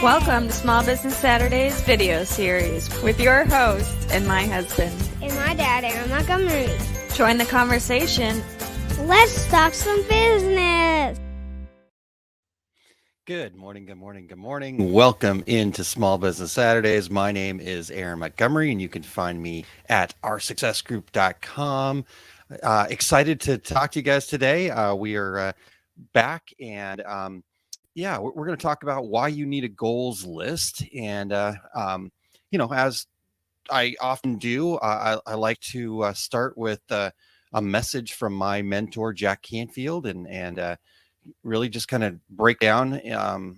Welcome to Small Business Saturdays video series with your host and my husband. And my dad, Aaron Montgomery. Join the conversation. Let's talk some business. Good morning, good morning, good morning. Welcome into Small Business Saturdays. My name is Aaron Montgomery, and you can find me at oursuccessgroup.com. Excited to talk to you guys today. We are back, and we're going to talk about why you need a goals list. And, as I often do, I like to start with a message from my mentor, Jack Canfield, and really just kind of break down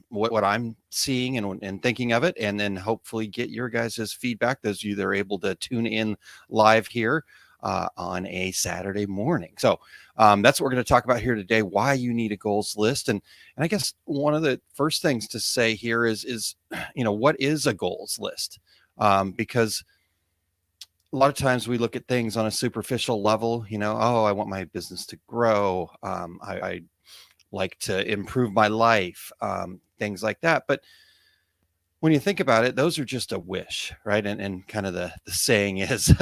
what I'm seeing and thinking of it, and then hopefully get your guys' feedback, those of you that are able to tune in live here on a Saturday morning. So that's what we're going to talk about here today, why you need a goals list. And I guess one of the first things to say here is what is a goals list? Because a lot of times we look at things on a superficial level, I want my business to grow. I like to improve my life, things like that. But when you think about it, those are just a wish, right? And kind of the saying is,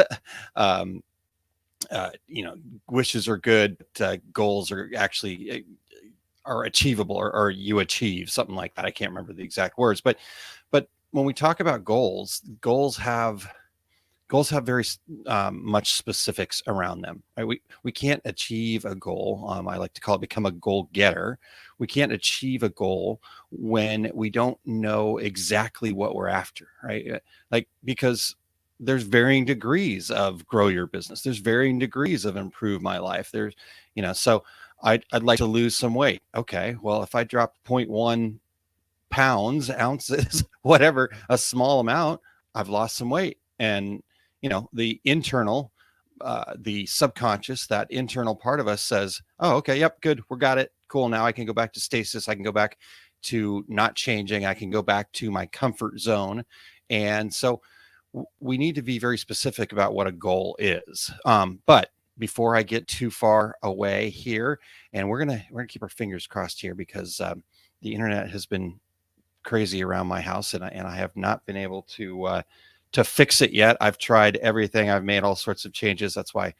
wishes are good, goals are actually are achievable, or you achieve something like that. I can't remember the exact words, but when we talk about goals have very much specifics around them. Right? We can't achieve a goal. I like to call it become a goal getter. We can't achieve a goal when we don't know exactly what we're after, right? Because there's varying degrees of grow your business. There's varying degrees of improve my life. There's, so I'd like to lose some weight. Okay, well, if I drop 0.1 pounds, ounces, whatever, a small amount, I've lost some weight. And the internal, the subconscious, that internal part of us says, oh, okay, yep, good, we got it, cool. Now I can go back to stasis. I can go back to not changing. I can go back to my comfort zone. And so we need to be very specific about what a goal is. But before I get too far away here, and we're gonna keep our fingers crossed here, because the internet has been crazy around my house, and I have not been able to fix it yet. I've tried everything. I've made all sorts of changes. That's why I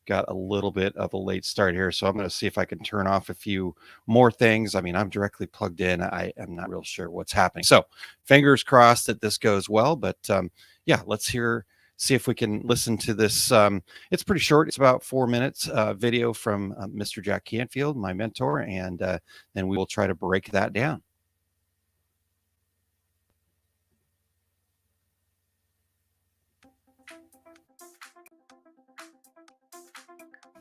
got a little bit of a late start here. So I'm going to see if I can turn off a few more things. I mean, I'm directly plugged in. I am not real sure what's happening. So fingers crossed that this goes well. But let's see if we can listen to this. It's pretty short. It's about 4 minutes video from Mr. Jack Canfield, my mentor. And then we will try to break that down.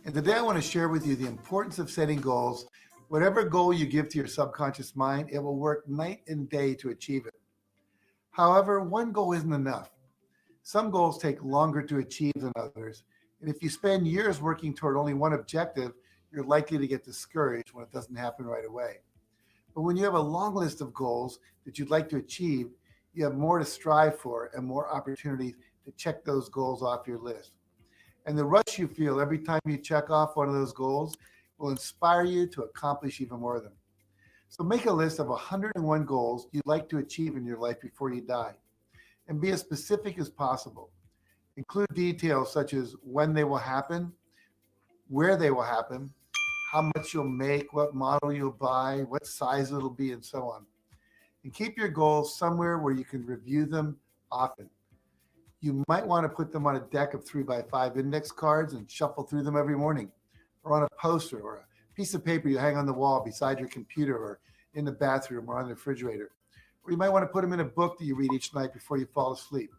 And today I want to share with you the importance of setting goals. Whatever goal you give to your subconscious mind, it will work night and day to achieve it. However, one goal isn't enough. Some goals take longer to achieve than others. And if you spend years working toward only one objective, you're likely to get discouraged when it doesn't happen right away. But when you have a long list of goals that you'd like to achieve, you have more to strive for and more opportunities to check those goals off your list. And the rush you feel every time you check off one of those goals will inspire you to accomplish even more of them. So make a list of 101 goals you'd like to achieve in your life before you die, and be as specific as possible. Include details such as when they will happen, where they will happen, how much you'll make, what model you'll buy, what size it'll be, and so on. And keep your goals somewhere where you can review them often. You might want to put them on a deck of 3x5 index cards and shuffle through them every morning, or on a poster or a piece of paper you hang on the wall beside your computer, or in the bathroom, or on the refrigerator. Or you might want to put them in a book that you read each night before you fall asleep.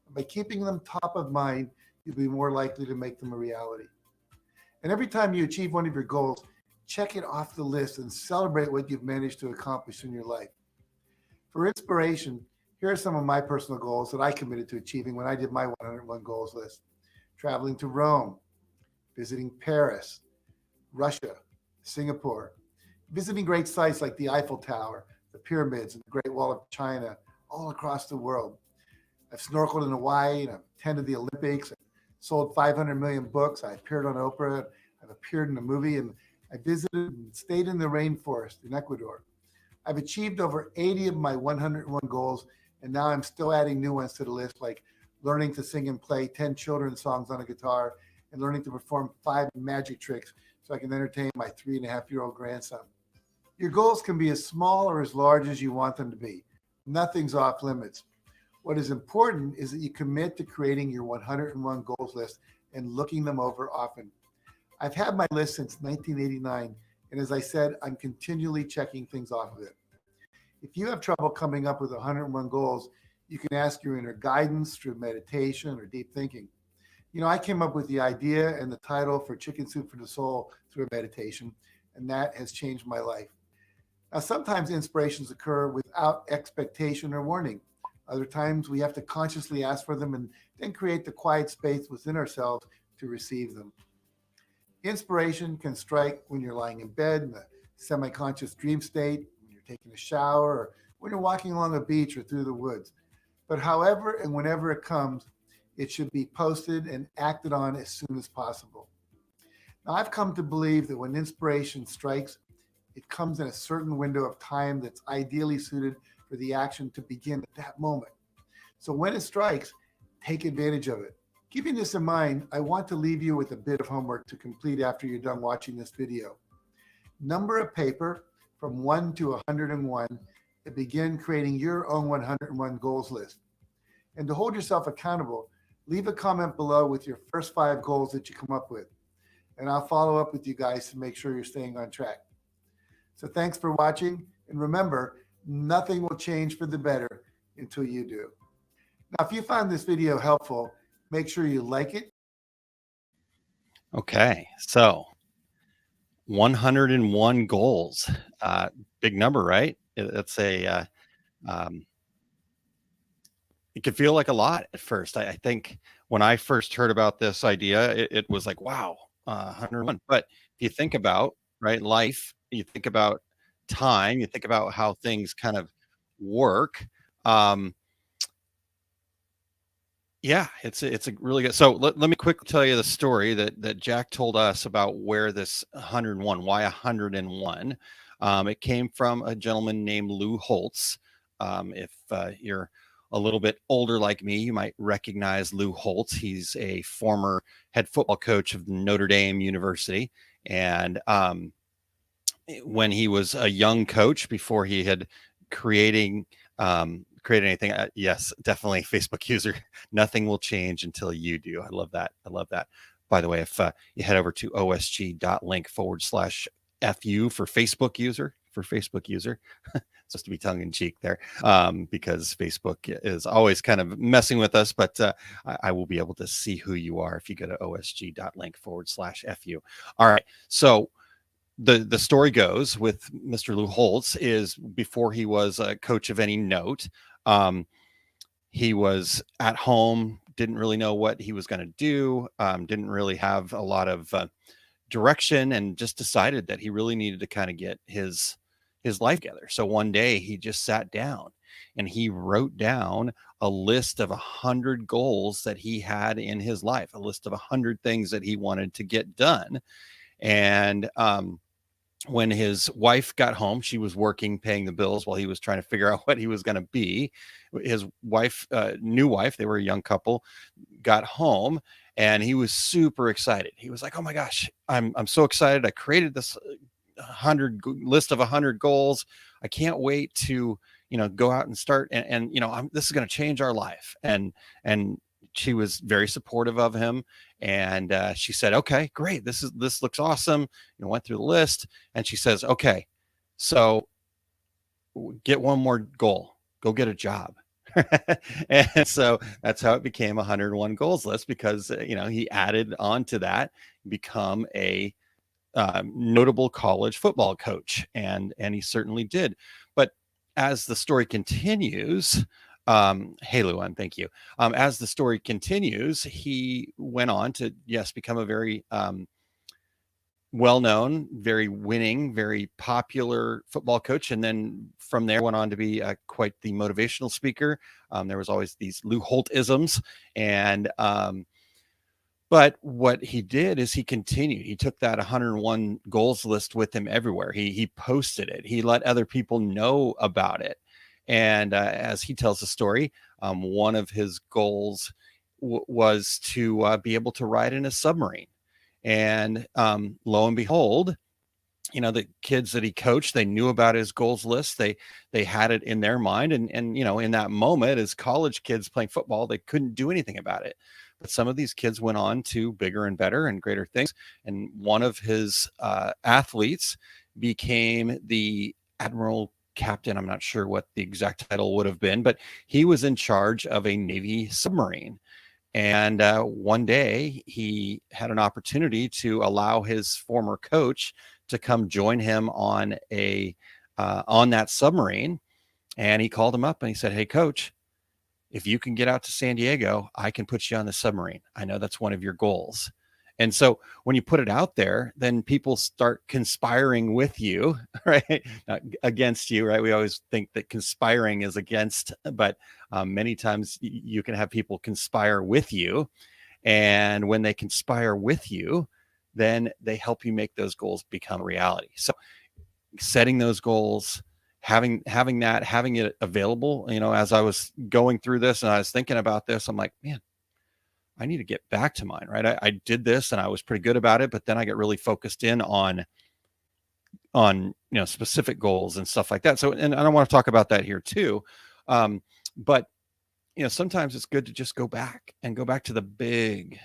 And by keeping them top of mind, you'll be more likely to make them a reality. And every time you achieve one of your goals, check it off the list and celebrate what you've managed to accomplish in your life. For inspiration, here are some of my personal goals that I committed to achieving when I did my 101 goals list. Traveling to Rome, visiting Paris, Russia, Singapore, visiting great sites like the Eiffel Tower, the pyramids, and the Great Wall of China, all across the world. I've snorkeled in Hawaii, and I've attended the Olympics, sold 500 million books. I appeared on Oprah. I've appeared in a movie, and I visited and stayed in the rainforest in Ecuador. I've achieved over 80 of my 101 goals, and now I'm still adding new ones to the list, like learning to sing and play 10 children's songs on a guitar and learning to perform 5 magic tricks so I can entertain my 3.5-year-old grandson. Your goals can be as small or as large as you want them to be. Nothing's off limits. What is important is that you commit to creating your 101 goals list and looking them over often. I've had my list since 1989, and as I said, I'm continually checking things off of it. If you have trouble coming up with 101 goals, you can ask your inner guidance through meditation or deep thinking. You know, I came up with the idea and the title for Chicken Soup for the Soul through a meditation, and that has changed my life. Now, sometimes inspirations occur without expectation or warning. Other times we have to consciously ask for them and then create the quiet space within ourselves to receive them. Inspiration can strike when you're lying in bed in a semi-conscious dream state, when you're taking a shower, or when you're walking along a beach or through the woods. But however and whenever it comes, it should be posted and acted on as soon as possible. Now, I've come to believe that when inspiration strikes, it comes in a certain window of time that's ideally suited for the action to begin at that moment. So when it strikes, take advantage of it. Keeping this in mind, I want to leave you with a bit of homework to complete after you're done watching this video. Number a paper from 1 to 101 and begin creating your own 101 goals list. And to hold yourself accountable, leave a comment below with your first 5 goals that you come up with. And I'll follow up with you guys to make sure you're staying on track. So thanks for watching. And remember, nothing will change for the better until you do. Now, if you found this video helpful, make sure you like it. Okay, so 101 goals, big number, right? It's a it could feel like a lot at first. I think when I first heard about this idea, it was like, wow, 101. But if you think about, right, life, you think about time, you think about how things kind of work. Yeah, it's a really good. So let me quickly tell you the story that Jack told us about where this 101, why 101. It came from a gentleman named Lou Holtz. If you're a little bit older like me, you might recognize Lou Holtz. He's a former head football coach of Notre Dame University. And when he was a young coach, before he had created anything, yes, definitely Facebook user. Nothing will change until you do. I love that. I love that. By the way, if you head over to osg.link/FU for Facebook user, supposed to be tongue in cheek there, because Facebook is always kind of messing with us, but I will be able to see who you are if you go to osg.link/FU. All right. So the story goes with Mr. Lou Holtz is before he was a coach of any note, he was at home, didn't really know what he was going to do, didn't really have a lot of direction, and just decided that he really needed to kind of get his life together. So one day he just sat down and he wrote down a list of 100 goals that he had in his life, a list of 100 things that he wanted to get done. And when his wife got home, she was working, paying the bills while he was trying to figure out what he was going to be. His wife, new wife, they were a young couple, got home and he was super excited. He was like, "Oh my gosh, I'm so excited. I created this list of 100 goals. I can't wait to, go out and start. And this is going to change our life." And she was very supportive of him. And she said, "Okay, great. This looks awesome." Went through the list and she says, "Okay, so get one more goal, go get a job." And so that's how it became 101 goals list, because, he added on to that, become a notable college football coach. And he certainly did. But as the story continues, hey, Luan, thank you. As the story continues, he went on to, yes, become a very well-known, very winning, very popular football coach. And then from there went on to be quite the motivational speaker. There was always these Lou Holtz-isms. And But what he did is he continued. He took that 101 goals list with him everywhere. He posted it. He let other people know about it. And as he tells the story, one of his goals was to be able to ride in a submarine. And lo and behold, the kids that he coached, they knew about his goals list. They had it in their mind. And in that moment, as college kids playing football, they couldn't do anything about it. But some of these kids went on to bigger and better and greater things. And one of his athletes became the admiral captain. I'm not sure what the exact title would have been, but he was in charge of a Navy submarine. And one day he had an opportunity to allow his former coach to come join him on that submarine. And he called him up and he said, "Hey, coach, if you can get out to San Diego, I can put you on the submarine. I know that's one of your goals." And so when you put it out there, then people start conspiring with you, right? Not against you, right? We always think that conspiring is against, but many times you can have people conspire with you. And when they conspire with you, then they help you make those goals become reality. So setting those goals, having it available, as I was going through this and I was thinking about this, I'm like, man, I need to get back to mine, right? I did this and I was pretty good about it, but then I get really focused in on specific goals and stuff like that. So, and I don't want to talk about that here too. But sometimes it's good to just go back to the big,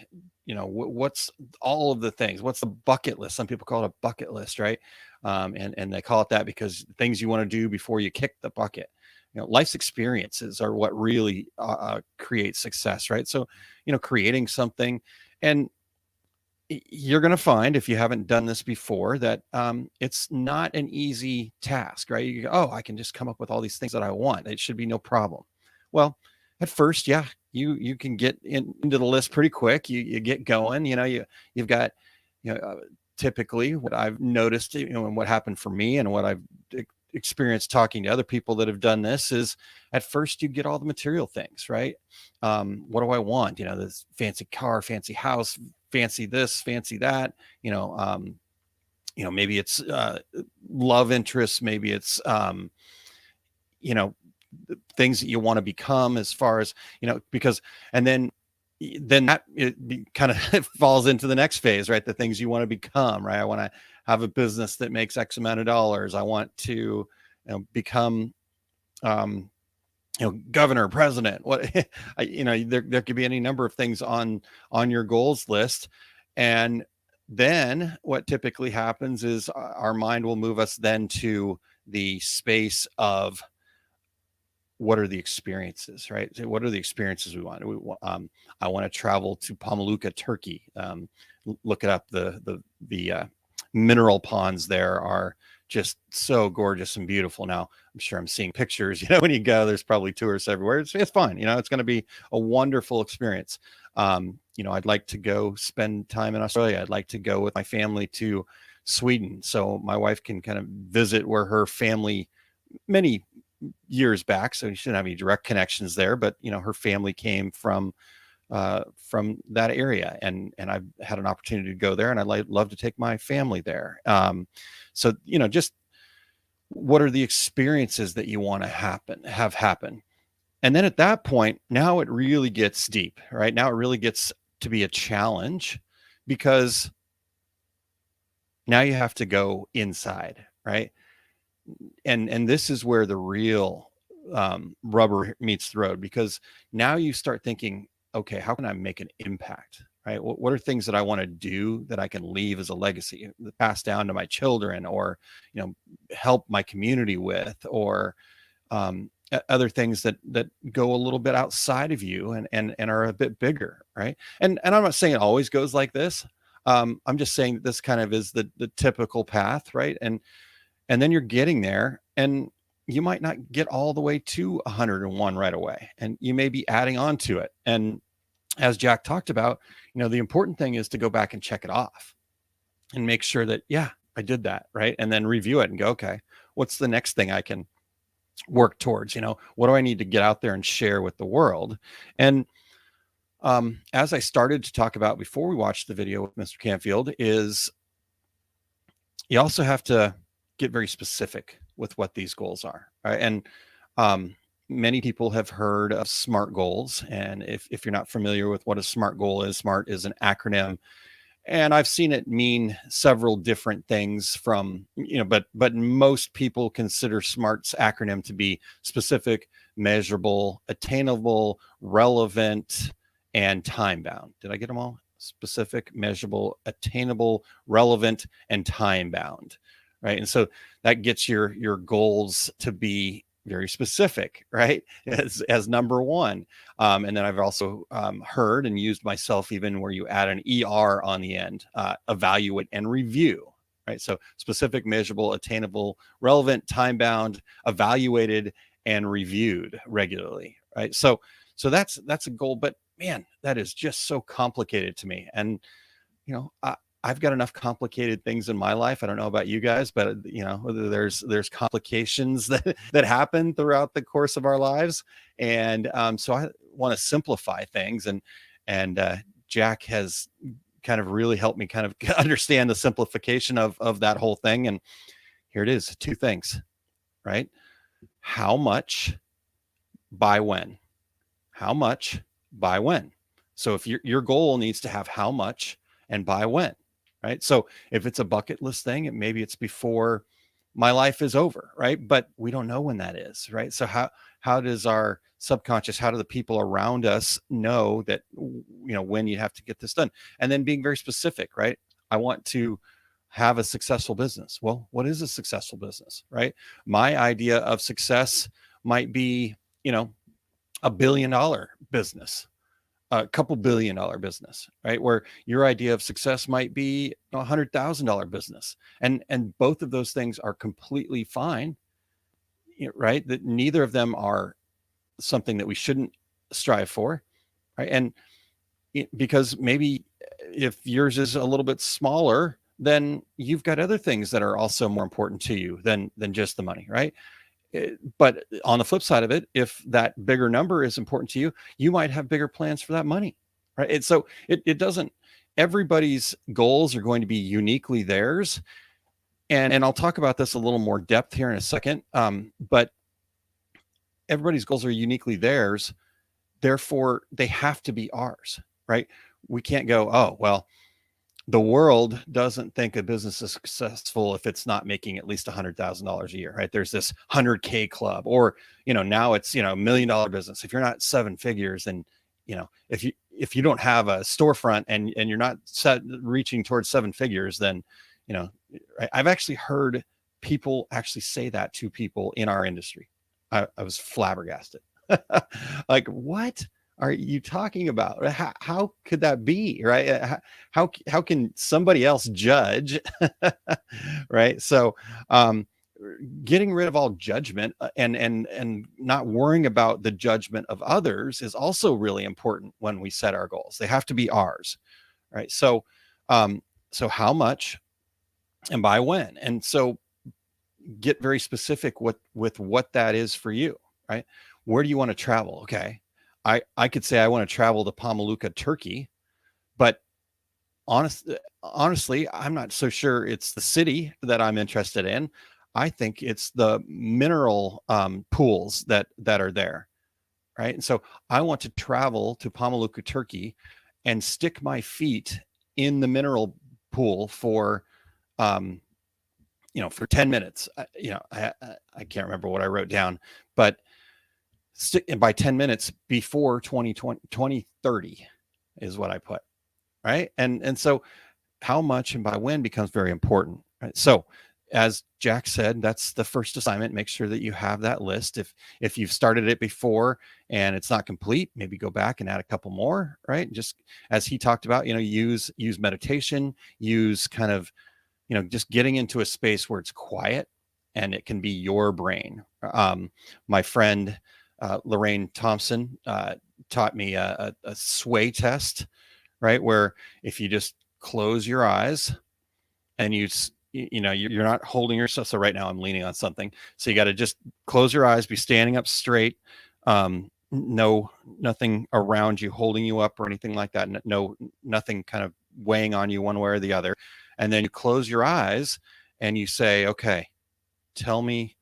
what's all of the things, what's the bucket list? Some people call it a bucket list, right? And they call it that because things you want to do before you kick the bucket. Life's experiences are what really create success, right? So, creating something, and you're going to find, if you haven't done this before, that it's not an easy task, right? You go, oh, I can just come up with all these things that I want. It should be no problem. Well, at first, yeah, you can get into the list pretty quick. You get going. You've got, typically what I've noticed, and what happened for me, and what I've experienced talking to other people that have done this, is at first you get all the material things, right? What do I want? This fancy car, fancy house, fancy this, fancy that. Maybe it's love interests, maybe it's things that you want to become, as far as because, and then that kind of falls into the next phase, right? The things you want to become, right? I want to have a business that makes X amount of dollars. I want to become governor, president, what there could be any number of things on your goals list. And then what typically happens is our mind will move us then to the space of, what are the experiences, right? So what are the experiences we want? I want to travel to Pamukkale, Turkey. Look it up. The mineral ponds there are just so gorgeous and beautiful. Now, I'm sure I'm seeing pictures, when you go, there's probably tourists everywhere. It's fine. It's going to be a wonderful experience. I'd like to go spend time in Australia. I'd like to go with my family to Sweden, so my wife can kind of visit where her family, many years back, so you shouldn't have any direct connections there, but her family came from that area, and I've had an opportunity to go there, and I'd love to take my family there. So just what are the experiences that you want to have happen? And then at that point, now it really gets deep, right? Now it really gets to be a challenge, because now you have to go inside, right? And this is where the real rubber meets the road, because now you start thinking, okay, how can I make an impact, right? What are things that I want to do that I can leave as a legacy, pass down to my children, or help my community with, or other things that go a little bit outside of you and are a bit bigger, right? And I'm not saying it always goes like this. I'm just saying that this kind of is the typical path, right? And then you're getting there, and you might not get all the way to 101 right away, and you may be adding on to it. And as Jack talked about, the important thing is to go back and check it off and make sure that, yeah, I did that, right? And then review it and go, okay, what's the next thing I can work towards? What do I need to get out there and share with the world? And as I started to talk about before we watched the video with Mr. Canfield, is you also have to get very specific with what these goals are. Right? And many people have heard of SMART goals. And if you're not familiar with what a SMART goal is, SMART is an acronym. And I've seen it mean several different things from, but most people consider SMART's acronym to be specific, measurable, attainable, relevant, and time bound. Did I get them all? Specific, measurable, attainable, relevant, and time bound. Right. And so that gets your goals to be very specific, right? As number one. And then I've also heard and used myself even where you add an ER on the end, evaluate and review, right? So specific, measurable, attainable, relevant, time-bound, evaluated, and reviewed regularly, right? So that's a goal, but man, that is just so complicated to me. And, I've got enough complicated things in my life. I don't know about you guys, but there's complications that happen throughout the course of our lives. And so I want to simplify things. And Jack has kind of really helped me kind of understand the simplification of that whole thing. And here it is, 2 things, right? How much, by when? How much, by when? So if your goal needs to have how much and by when. Right. So if it's a bucket list thing, maybe it's before my life is over. Right. But we don't know when that is. Right. So how does our subconscious, how do the people around us know that, when you have to get this done? And then being very specific. Right. I want to have a successful business. Well, what is a successful business? Right. My idea of success might be, $1 billion business. A couple $1 billion business, right? Where your idea of success might be a $100,000 business. And both of those things are completely fine, right? That neither of them are something that we shouldn't strive for, right? And because maybe if yours is a little bit smaller, then you've got other things that are also more important to you than just the money, right? But on the flip side of it, if that bigger number is important to you, you might have bigger plans for that money, right? And so it doesn't, everybody's goals are going to be uniquely theirs. And I'll talk about this a little more depth here in a second. But everybody's goals are uniquely theirs. Therefore, they have to be ours, right? We can't go, oh, well, the world doesn't think a business is successful if it's not making at least $100,000 a year, right? There's this 100K club, or, now it's, $1 million business. If you're not 7 figures, then, if you don't have a storefront and you're not reaching towards 7 figures, then, I've actually heard people actually say that to people in our industry. I was flabbergasted. Like, what are you talking about? How could that be, right? How can somebody else judge, right? So getting rid of all judgment and not worrying about the judgment of others is also really important when we set our goals. They have to be ours, right? So how much and by when? And so get very specific with what that is for you, right? Where do you want to travel? Okay. I could say I want to travel to Pamaluka, Turkey, but honestly, I'm not so sure it's the city that I'm interested in. I think it's the mineral pools that are there, right? And so I want to travel to Pamaluka, Turkey, and stick my feet in the mineral pool for 10 minutes. I can't remember what I wrote down, but by 10 minutes before 2030 is what I put, right? And so how much and by when becomes very important, right? So as Jack said, that's the first assignment. Make sure that you have that list. If you've started it before and it's not complete, maybe go back and add a couple more, right? Just as he talked about, use meditation, use kind of, just getting into a space where it's quiet and it can be your brain. My friend, Lorraine Thompson taught me a sway test, right? Where if you just close your eyes and you're not holding yourself. So right now I'm leaning on something. So you got to just close your eyes, be standing up straight, nothing around you holding you up or anything like that. Nothing kind of weighing on you one way or the other. And then you close your eyes and you say, okay, tell me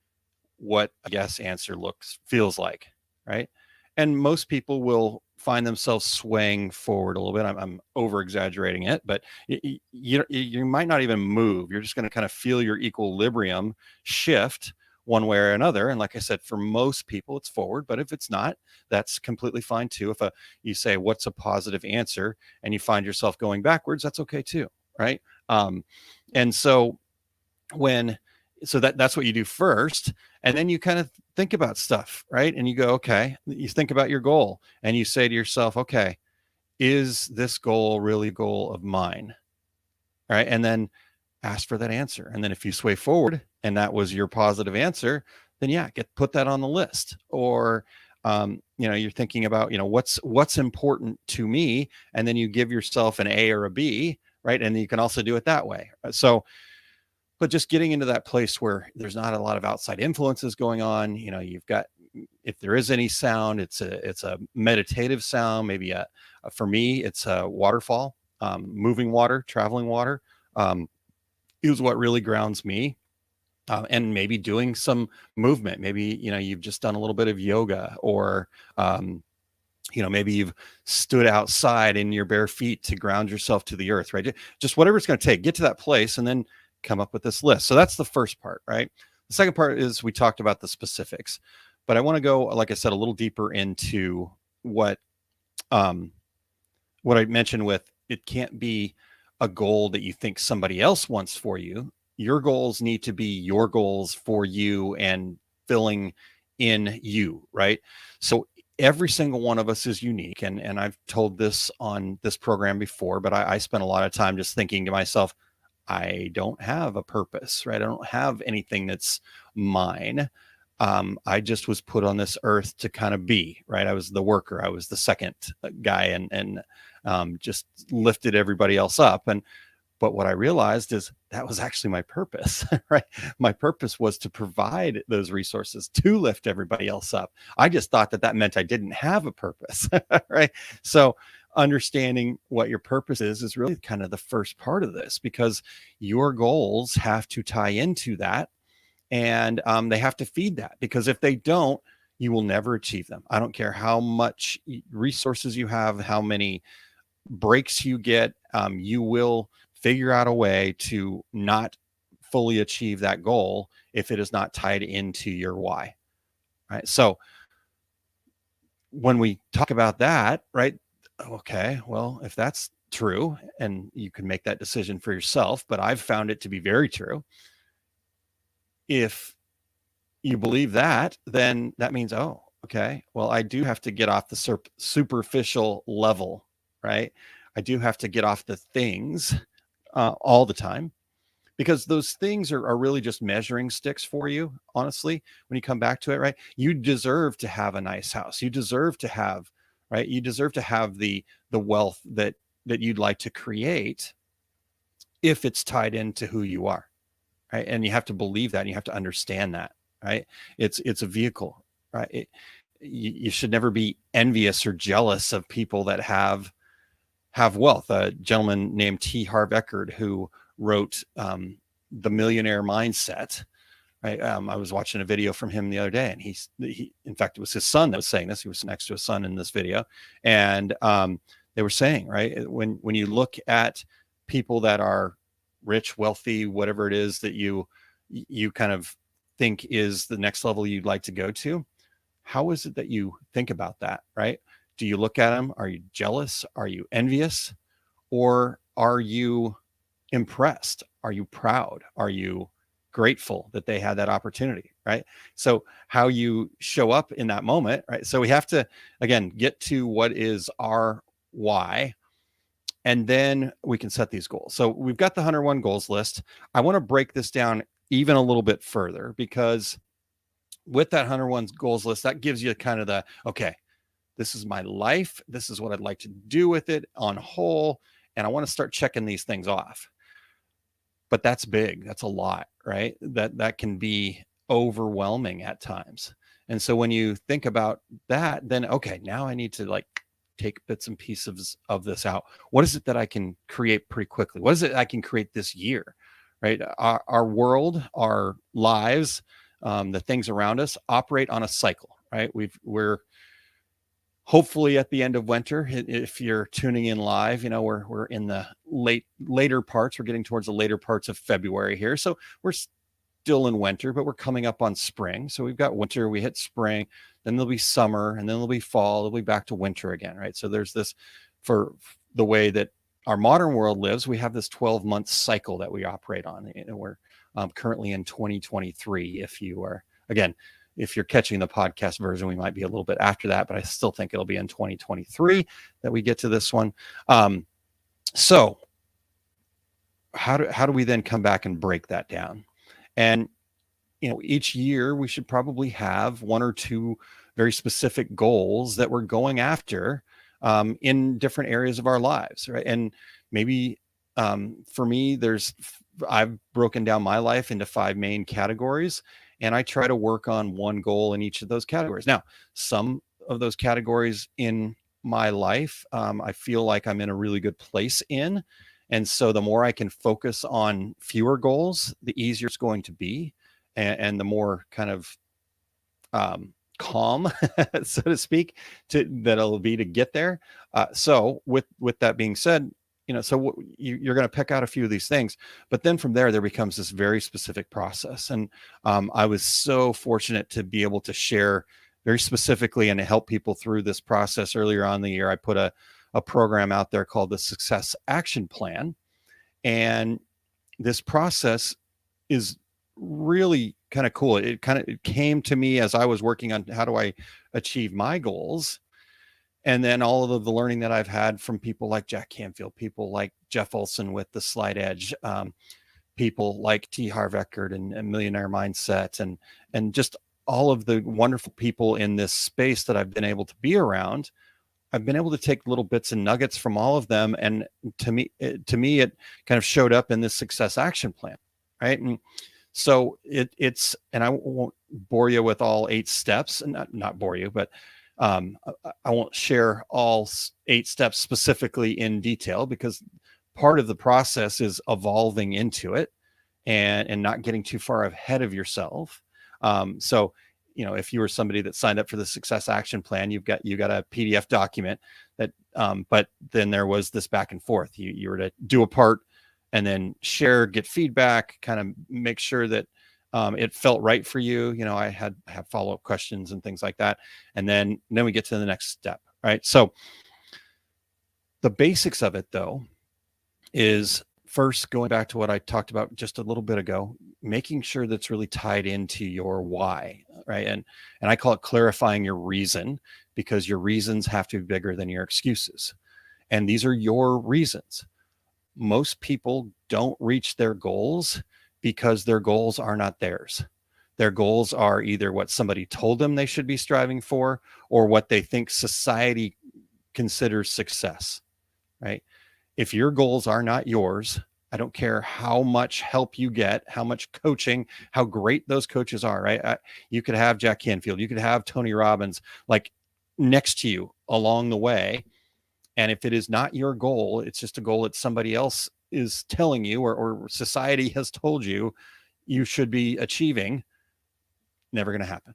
what a yes answer feels like, right? And most people will find themselves swaying forward a little bit. I'm over exaggerating it, but you might not even move. You're just going to kind of feel your equilibrium shift one way or another. And like I said, for most people, it's forward. But if it's not, that's completely fine too. If you say, what's a positive answer, and you find yourself going backwards, that's okay too, right? And so that's what you do first. And then you kind of think about stuff, right? And you go, okay, you think about your goal and you say to yourself, okay, is this goal really a goal of mine? All right. And then ask for that answer. And then if you sway forward and that was your positive answer, then yeah, put that on the list. Or, you're thinking about, what's important to me. And then you give yourself an A or a B, right? And you can also do it that way. But just getting into that place where there's not a lot of outside influences going on, you've got, if there is any sound, it's a meditative sound. Maybe for me, it's a waterfall, moving water, traveling water, is what really grounds me. And maybe doing some movement. Maybe, you've just done a little bit of yoga, or, maybe you've stood outside in your bare feet to ground yourself to the earth, right? Just whatever it's going to take, get to that place and then come up with this list. So that's the first part, right? The second part is we talked about the specifics, but I want to go, like I said, a little deeper into what I mentioned with, it can't be a goal that you think somebody else wants for you. Your goals need to be your goals for you and filling in you, right? So every single one of us is unique. And I've told this on this program before, but I spent a lot of time just thinking to myself, I don't have a purpose, right? I don't have anything that's mine. I just was put on this earth to kind of be, right? I was the worker. I was the second guy and just lifted everybody else up. But what I realized is that was actually my purpose, right? My purpose was to provide those resources to lift everybody else up. I just thought that meant I didn't have a purpose, right? So understanding what your purpose is really kind of the first part of this, because your goals have to tie into that, and they have to feed that, because if they don't, you will never achieve them. I don't care how much resources you have, how many breaks you get, you will figure out a way to not fully achieve that goal if it is not tied into your why, right? So when we talk about that, right? Okay, well, if that's true, and you can make that decision for yourself, but I've found it to be very true. If you believe that, then that means, oh, okay, well, I do have to get off the superficial level, right? I do have to get off the things all the time, because those things are really just measuring sticks for you. Honestly, when you come back to it, right? You deserve to have a nice house. You deserve to have, right? You deserve to have the wealth that you'd like to create, if it's tied into who you are, right? And you have to believe that, and you have to understand that, right? It's a vehicle, right? You should never be envious or jealous of people that have wealth. A gentleman named T. Harv Eker, who wrote The Millionaire Mindset, right? I was watching a video from him the other day, and he in fact, it was his son that was saying this. He was next to his son in this video, and they were saying, right, when you look at people that are rich, wealthy, whatever it is that you kind of think is the next level you'd like to go to, how is it that you think about that, right? Do you look at them? Are you jealous? Are you envious? Or are you impressed? Are you proud? Are you grateful that they had that opportunity, right? So how you show up in that moment, right? So we have to, again, get to what is our why, and then we can set these goals. So we've got the 101 goals list. I want to break this down even a little bit further, because with that 101 goals list, that gives you kind of the, okay, this is my life. This is what I'd like to do with it on whole. And I want to start checking these things off. But that's big. That's a lot, right? That can be overwhelming at times. And so when you think about that, then, okay, now I need to like take bits and pieces of this out. What is it that I can create pretty quickly? What is it I can create this year, right? Our world, our lives, the things around us operate on a cycle, right? We're hopefully at the end of winter. If you're tuning in live, we're in the later parts. We're getting towards the later parts of February here. So we're still in winter, but we're coming up on spring. So we've got winter, we hit spring, then there'll be summer, and then there'll be fall, it'll be back to winter again, right? So there's this, for the way that our modern world lives, we have this 12-month cycle that we operate on. And we're currently in 2023. If you're catching the podcast version, we might be a little bit after that, but I still think it'll be in 2023 that we get to this one. So how do we then come back and break that down? And, each year we should probably have one or two very specific goals that we're going after in different areas of our lives, right? And maybe for me, I've broken down my life into 5 main categories, and I try to work on one goal in each of those categories. Now, some of those categories in my life, I feel like I'm in a really good place in. And so the more I can focus on fewer goals, the easier it's going to be. And the more kind of calm, so to speak, that it'll be to get there. So with that being said, so you're going to pick out a few of these things, but then from there becomes this very specific process. And I was so fortunate to be able to share very specifically and to help people through this process earlier on in the year. I put a program out there called the Success Action Plan. And this process is really kind of cool. It came to me as I was working on how do I achieve my goals. And then all of the learning that I've had from people like Jack Canfield, people like Jeff Olson with the Slide Edge, people like T. Harv Eckert and Millionaire Mindset, and just all of the wonderful people in this space that I've been able to be around. I've been able to take little bits and nuggets from all of them. And to me, it kind of showed up in this Success Action Plan, right? And so it's, and I won't bore you with all 8 steps, and not bore you, but I won't share all 8 steps specifically in detail, because part of the process is evolving into it and not getting too far ahead of yourself. So, if you were somebody that signed up for the Success Action Plan, you got a PDF document that, but then there was this back and forth. You were to do a part and then share, get feedback, kind of make sure that it felt right for you. I have follow-up questions and things like that. And then we get to the next step, right? So the basics of it, though, is first going back to what I talked about just a little bit ago, making sure that's really tied into your why, right? And I call it clarifying your reason, because your reasons have to be bigger than your excuses. And these are your reasons. Most people don't reach their goals because their goals are not theirs. Their goals are either what somebody told them they should be striving for, or what they think society considers success, right? If your goals are not yours, I don't care how much help you get, how much coaching, how great those coaches are, right? You could have Jack Canfield, you could have Tony Robbins like next to you along the way. And if it is not your goal, it's just a goal that somebody else is telling you, or society has told you should be achieving, never going to happen.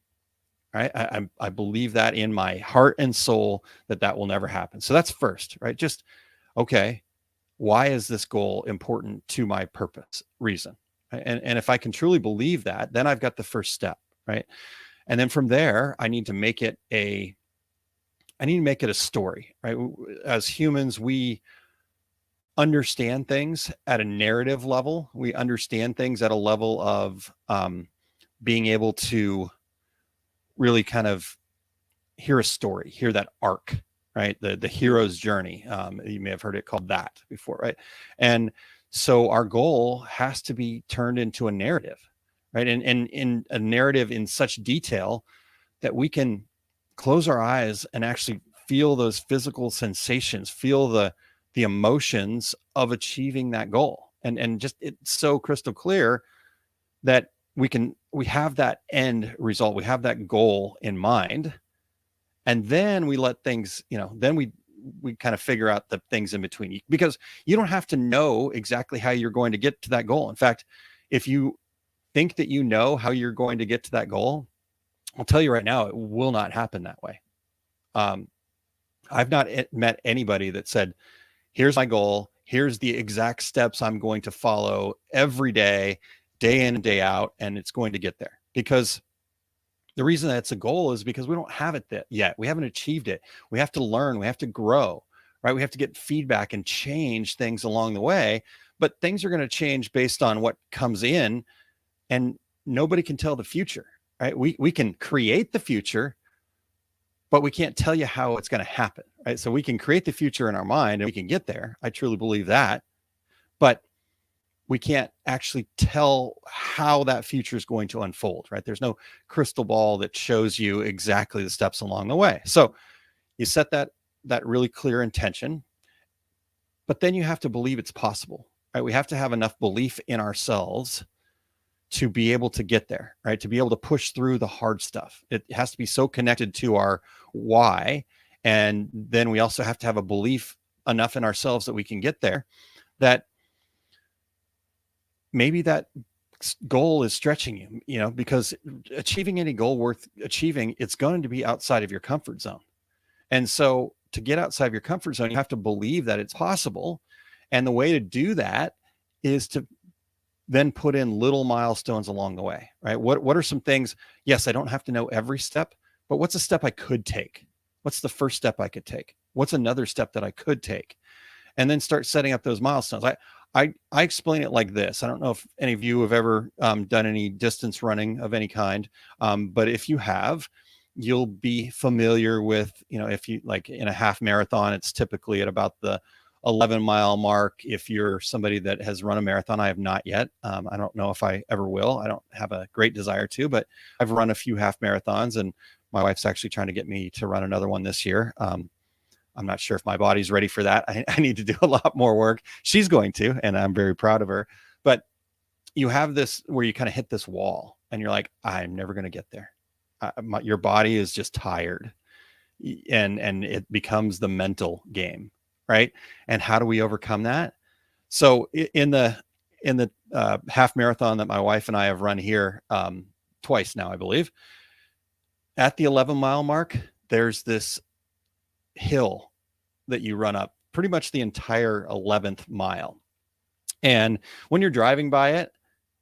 Right? I believe that in my heart and soul that will never happen. So that's first, right? Just, okay, why is this goal important to my purpose, reason? Right? And if I can truly believe that, then I've got the first step, right? And then from there, I need to make it a story, right? As humans, we understand things at a narrative level. We understand things at a level of being able to really kind of hear a story, hear that arc, right? The hero's journey. You may have heard it called that before, right? And so our goal has to be turned into a narrative, right? And in a narrative in such detail that we can close our eyes and actually feel those physical sensations, feel the emotions of achieving that goal. And just, it's so crystal clear that we can we have that end result, we have that goal in mind, and then we let things, then we kind of figure out the things in between, because you don't have to know exactly how you're going to get to that goal. In fact, if you think that you know how you're going to get to that goal, I'll tell you right now, it will not happen that way. I've not met anybody that said, here's my goal, here's the exact steps I'm going to follow every day, day in and day out, and it's going to get there. Because the reason that's a goal is because we don't have it yet. We haven't achieved it. We have to learn. We have to grow, right? We have to get feedback and change things along the way. But things are going to change based on what comes in, and nobody can tell the future, right? We can create the future, but we can't tell you how it's going to happen, right? So we can create the future in our mind and we can get there. I truly believe that. But we can't actually tell how that future is going to unfold, right? There's no crystal ball that shows you exactly the steps along the way. So you set that really clear intention, but then you have to believe it's possible, right? We have to have enough belief in ourselves to be able to get there, right? To be able to push through the hard stuff. It has to be so connected to our why. And then we also have to have a belief enough in ourselves that we can get there, that maybe that goal is stretching you, because achieving any goal worth achieving, it's going to be outside of your comfort zone. And so to get outside of your comfort zone, you have to believe that it's possible. And the way to do that is to then put in little milestones along the way, right? What are some things? Yes, I don't have to know every step, but what's a step I could take? What's the first step I could take? What's another step that I could take? And then start setting up those milestones. I explain it like this. I don't know if any of you have ever done any distance running of any kind, but if you have, you'll be familiar with, if you like in a half marathon, it's typically at about the 11-mile mark. If you're somebody that has run a marathon, I have not yet. I don't know if I ever will. I don't have a great desire to, but I've run a few half marathons, and my wife's actually trying to get me to run another one this year. I'm not sure if my body's ready for that. I need to do a lot more work. She's going to, and I'm very proud of her. But you have this where you kind of hit this wall and you're like, I'm never going to get there. Your body is just tired, and it becomes the mental game, right? And how do we overcome that? So in the half marathon that my wife and I have run here twice now, I believe, at the 11-mile mark, there's this hill that you run up pretty much the entire 11th mile. And when you're driving by it,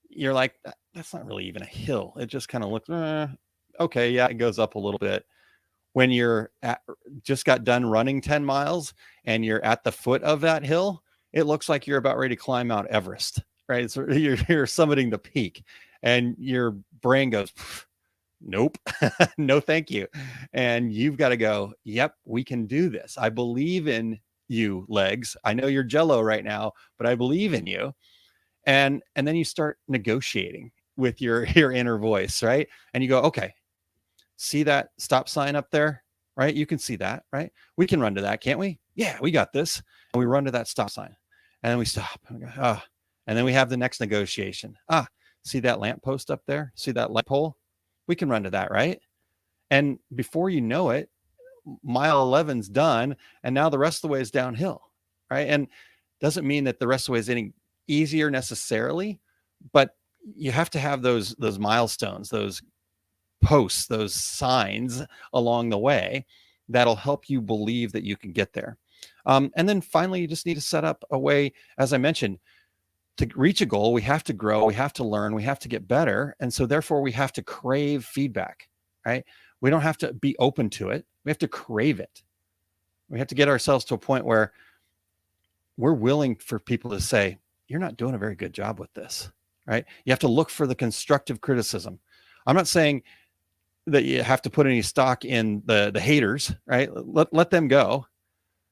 you're like, that's not really even a hill. It just kind of looks, okay, yeah, it goes up a little bit. When you're just got done running 10 miles and you're at the foot of that hill, it looks like you're about ready to climb Mount Everest, right? So you're summiting the peak, and your brain goes, nope, no, thank you. And you've got to go, yep, we can do this. I believe in you, legs. I know you're jello right now, but I believe in you. And then you start negotiating with your inner voice, right? And you go, okay, see that stop sign up there, right? You can see that, right? We can run to that, can't we? Yeah, we got this. And we run to that stop sign, and then we stop. And we go, and then we have the next negotiation. See that lamppost up there? See that light pole? We can run to that, right? And before you know it, mile 11's done, and now the rest of the way is downhill, right? And doesn't mean that the rest of the way is any easier necessarily, but you have to have those milestones, those posts, those signs along the way that'll help you believe that you can get there. And then finally, you just need to set up a way, as I mentioned, to reach a goal. We have to grow, we have to learn, we have to get better. And so therefore we have to crave feedback, right? We don't have to be open to it. We have to crave it. We have to get ourselves to a point where we're willing for people to say, you're not doing a very good job with this, right? You have to look for the constructive criticism. I'm not saying that you have to put any stock in the haters, right? Let them go,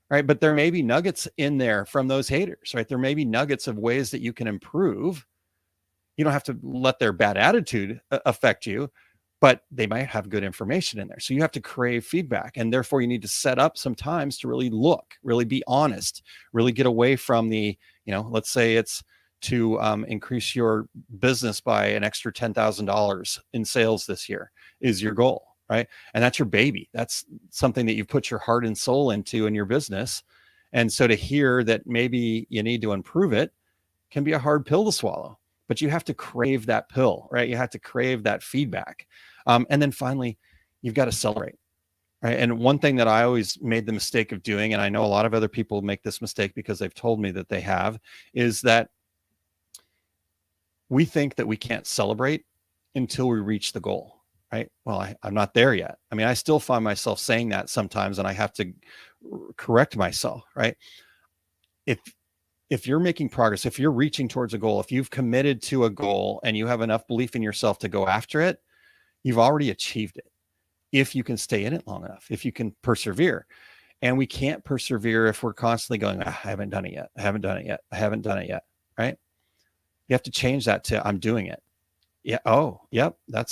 right? But there may be nuggets in there from those haters, right? There may be nuggets of ways that you can improve. You don't have to let their bad attitude affect you, but they might have good information in there. So you have to crave feedback, and therefore you need to set up some times to really look, really be honest, really get away from the, let's say it's to increase your business by an extra $10,000 in sales this year is your goal, right? And that's your baby. That's something that you put your heart and soul into in your business. And so to hear that maybe you need to improve it can be a hard pill to swallow, but you have to crave that pill, right? You have to crave that feedback. And then finally, you've got to celebrate. Right. And one thing that I always made the mistake of doing, and I know a lot of other people make this mistake because they've told me that they have, is that we think that we can't celebrate until we reach the goal. Right. Well, I'm not there yet. I mean, I still find myself saying that sometimes, and I have to correct myself. Right. If you're making progress, if you're reaching towards a goal, if you've committed to a goal and you have enough belief in yourself to go after it, you've already achieved it. If you can stay in it long enough, if you can persevere. And we can't persevere if we're constantly going, I haven't done it yet. I haven't done it yet. I haven't done it yet. Right. You have to change that to I'm doing it. Yeah. Oh, yep. That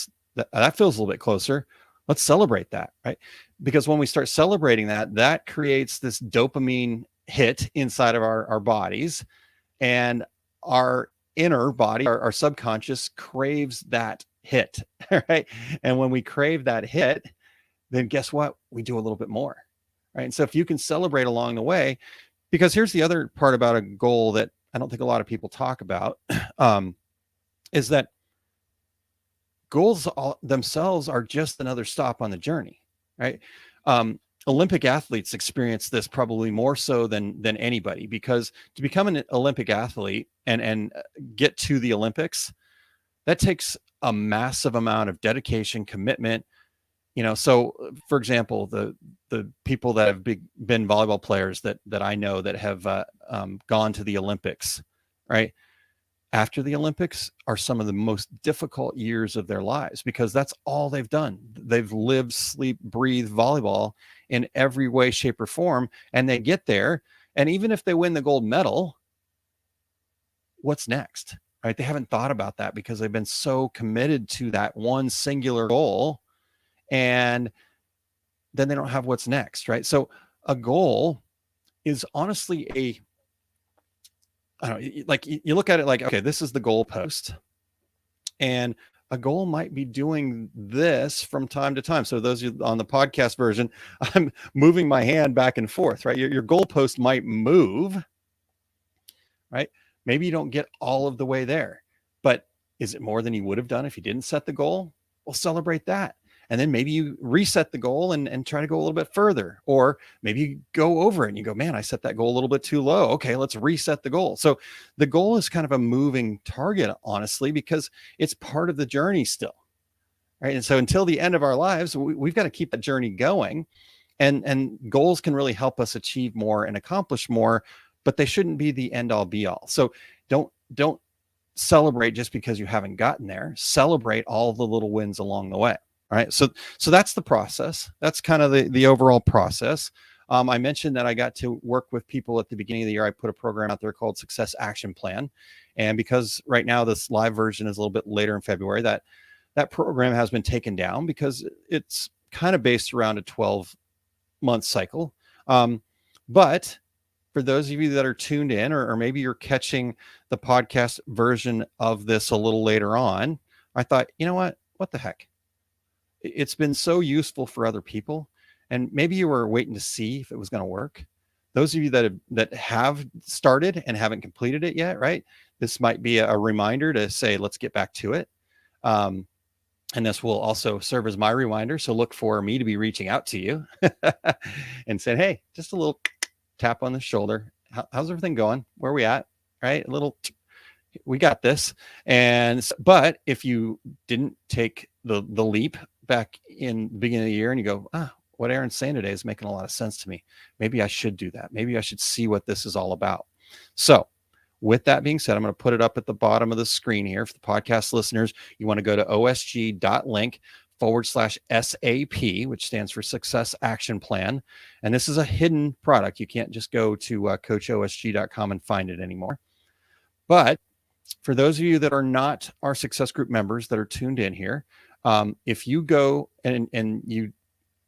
feels a little bit closer. Let's celebrate that. Right. Because when we start celebrating that creates this dopamine hit inside of our bodies, and our inner body, our subconscious craves that hit, right? And when we crave that hit, then guess what? We do a little bit more, right? And so if you can celebrate along the way, because here's the other part about a goal that I don't think a lot of people talk about, is that goals themselves are just another stop on the journey, right? Olympic athletes experience this probably more so than anybody, because to become an Olympic athlete and get to the Olympics, that takes a massive amount of dedication, commitment. So for example, the people that have been volleyball players that I know that have gone to the Olympics, right? After the Olympics are some of the most difficult years of their lives, because that's all they've done. They've lived, sleep, breathe volleyball in every way, shape, or form. And they get there. And even if they win the gold medal, what's next? Right? They haven't thought about that because they've been so committed to that one singular goal. And then they don't have what's next, right? So a goal is honestly I don't know, like you look at it like, okay, this is the goalpost, and a goal might be doing this from time to time. So those of you on the podcast version, I'm moving my hand back and forth, right? Your goalpost might move, right? Maybe you don't get all of the way there, but is it more than you would have done if you didn't set the goal? Well, celebrate that. And then maybe you reset the goal and try to go a little bit further. Or maybe you go over it and you go, man, I set that goal a little bit too low. Okay, let's reset the goal. So the goal is kind of a moving target, honestly, because it's part of the journey still, right? And so until the end of our lives, we've got to keep that journey going. And goals can really help us achieve more and accomplish more, but they shouldn't be the end all be all. So don't celebrate just because you haven't gotten there. Celebrate all the little wins along the way. All right. So that's the process. That's kind of the overall process. I mentioned that I got to work with people at the beginning of the year. I put a program out there called Success Action Plan. And because right now this live version is a little bit later in February, that program has been taken down because it's kind of based around a 12-month cycle. But for those of you that are tuned in, or maybe you're catching the podcast version of this a little later on, I thought, you know what the heck? It's been so useful for other people, and maybe you were waiting to see if it was going to work. Those of you that have started and haven't completed it yet, right? This might be a reminder to say, let's get back to it. And this will also serve as my reminder. So look for me to be reaching out to you and saying, hey, just a little tap on the shoulder. How's everything going? Where are we at? Right? A little, we got this. But if you didn't take the leap back in the beginning of the year and you go, what Aaron's saying today is making a lot of sense to me. Maybe I should do that. Maybe I should see what this is all about. So with that being said, I'm going to put it up at the bottom of the screen here. For the podcast listeners, you want to go to osg.link/SAP, which stands for Success Action Plan. And this is a hidden product. You can't just go to coachosg.com and find it anymore. But for those of you that are not our Success Group members that are tuned in here, if you go and you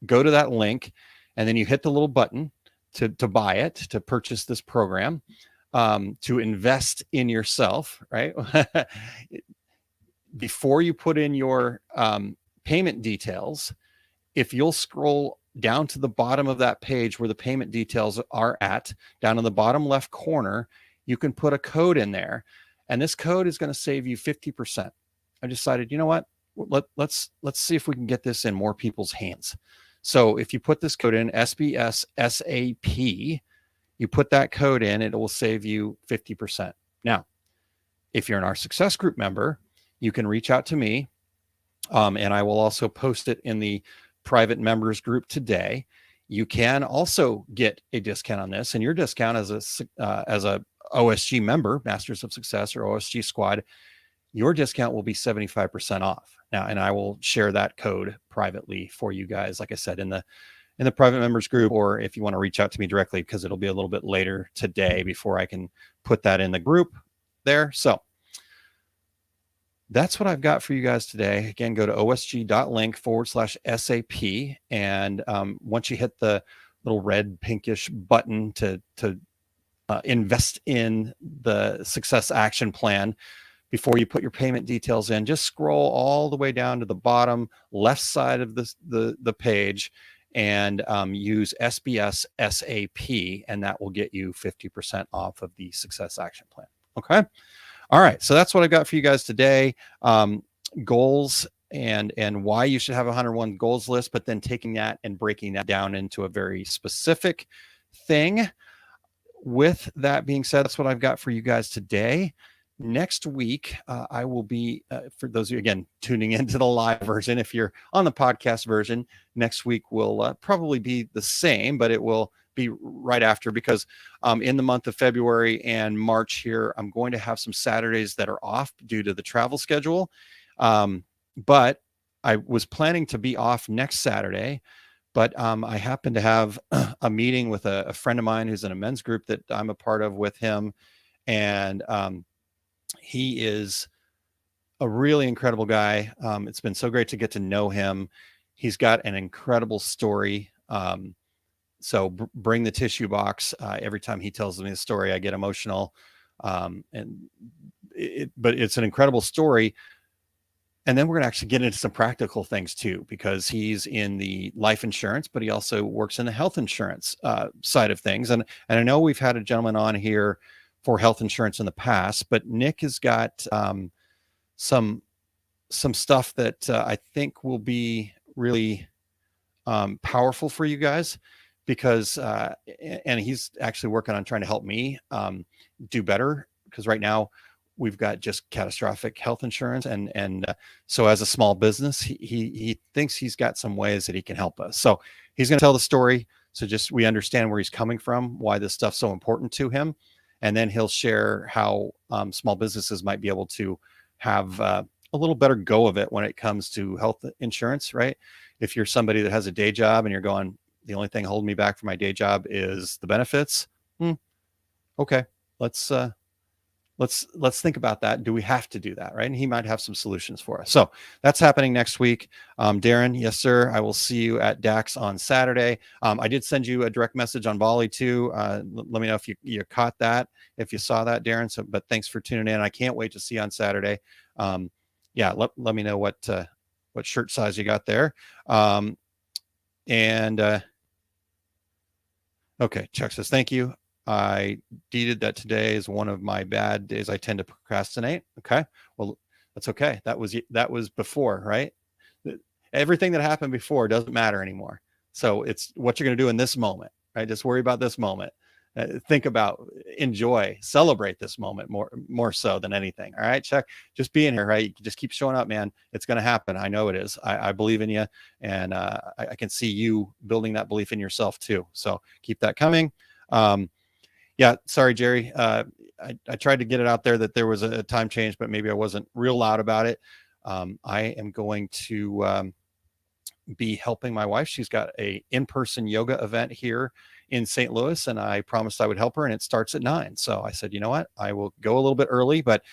go to that link and then you hit the little button to buy it, to purchase this program, to invest in yourself, right? Before you put in your payment details, if you'll scroll down to the bottom of that page where the payment details are at, down in the bottom left corner, you can put a code in there. And this code is going to save you 50%. I decided, you know what? Let's see if we can get this in more people's hands. So if you put this code in, SBS SAP, you put that code in, it will save you 50%. Now, if you're an Our Success Group member, you can reach out to me, and I will also post it in the private members group today. You can also get a discount on this, and your discount as a OSG member, Masters of Success or OSG Squad, your discount will be 75% off. Now, and I will share that code privately for you guys, like I said, in the private members group, or if you want to reach out to me directly, because it'll be a little bit later today before I can put that in the group there. So that's what I've got for you guys today. Again, go to osg.link/SAP. And once you hit the little red pinkish button to invest in the Success Action Plan, before you put your payment details in, just scroll all the way down to the bottom left side of the page and use SBS SAP, and that will get you 50% off of the Success Action Plan. Okay. All right. So that's what I got for you guys today. Goals and why you should have a 101 goals list, but then taking that and breaking that down into a very specific thing. With that being said, that's what I've got for you guys today. Next week, I will be, for those of you, again, tuning into the live version, if you're on the podcast version, next week will probably be the same, but it will be right after, because in the month of February and March here, I'm going to have some Saturdays that are off due to the travel schedule. But I was planning to be off next Saturday, but I happen to have a meeting with a friend of mine who's in a men's group that I'm a part of with him. And he is a really incredible guy. It's been so great to get to know him. He's got an incredible story. So bring the tissue box. Every time he tells me the story, I get emotional. But it's an incredible story. And then we're going to actually get into some practical things too, because he's in the life insurance, but he also works in the health insurance side of things. And I know we've had a gentleman on here for health insurance in the past, but Nick has got some stuff that I think will be really powerful for you guys, because and he's actually working on trying to help me do better, because right now we've got just catastrophic health insurance, and so as a small business, he thinks he's got some ways that he can help us. So he's going to tell the story, so just we understand where he's coming from, why this stuff's so important to him. And then he'll share how small businesses might be able to have a little better go of it when it comes to health insurance, right? If you're somebody that has a day job and you're going, the only thing holding me back from my day job is the benefits. Okay, let's think about that. Do we have to do that, right? And he might have some solutions for us. So that's happening next week. Darren, yes, sir. I will see you at DAX on Saturday. I did send you a direct message on Volley too. Let me know if you caught that, if you saw that, Darren. So, but thanks for tuning in. I can't wait to see you on Saturday. Yeah, let me know what shirt size you got there. Okay, Chuck says, thank you. I deeded that today is one of my bad days. I tend to procrastinate. Okay. Well, that's okay. That was before, right? Everything that happened before doesn't matter anymore. So it's what you're going to do in this moment, right? Just worry about this moment. Think about, enjoy, celebrate this moment more so than anything. All right, Chuck, just being here, right? Just keep showing up, man. It's going to happen. I know it is. I believe in you. And I can see you building that belief in yourself too. So keep that coming. Yeah, sorry, Jerry. I tried to get it out there that there was a time change, but maybe I wasn't real loud about it. I am going to be helping my wife. She's got a in-person yoga event here in St. Louis, and I promised I would help her, and it starts at 9. So I said, you know what? I will go a little bit early, but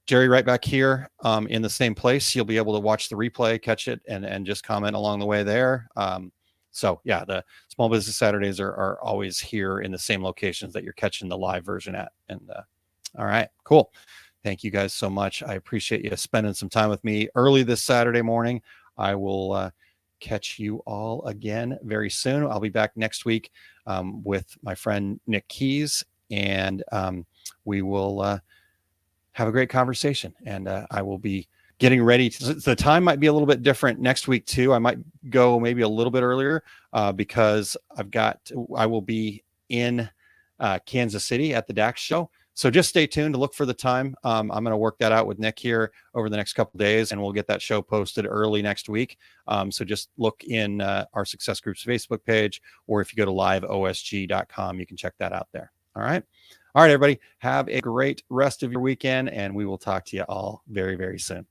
Jerry, right back here in the same place. You'll be able to watch the replay, catch it, and just comment along the way there. So yeah, the Small Business Saturdays are always here in the same locations that you're catching the live version at. And all right, cool. Thank you guys so much. I appreciate you spending some time with me early this Saturday morning. I will catch you all again very soon. I'll be back next week with my friend Nick Keys, and we will have a great conversation. And I will be getting ready. The time might be a little bit different next week too. I might go maybe a little bit earlier because I will be in Kansas City at the DAX show. So just stay tuned to look for the time. I'm going to work that out with Nick here over the next couple of days, and we'll get that show posted early next week. So just look in our Success Group's Facebook page, or if you go to liveosg.com, you can check that out there. All right. All right, everybody. Have a great rest of your weekend, and we will talk to you all very, very soon.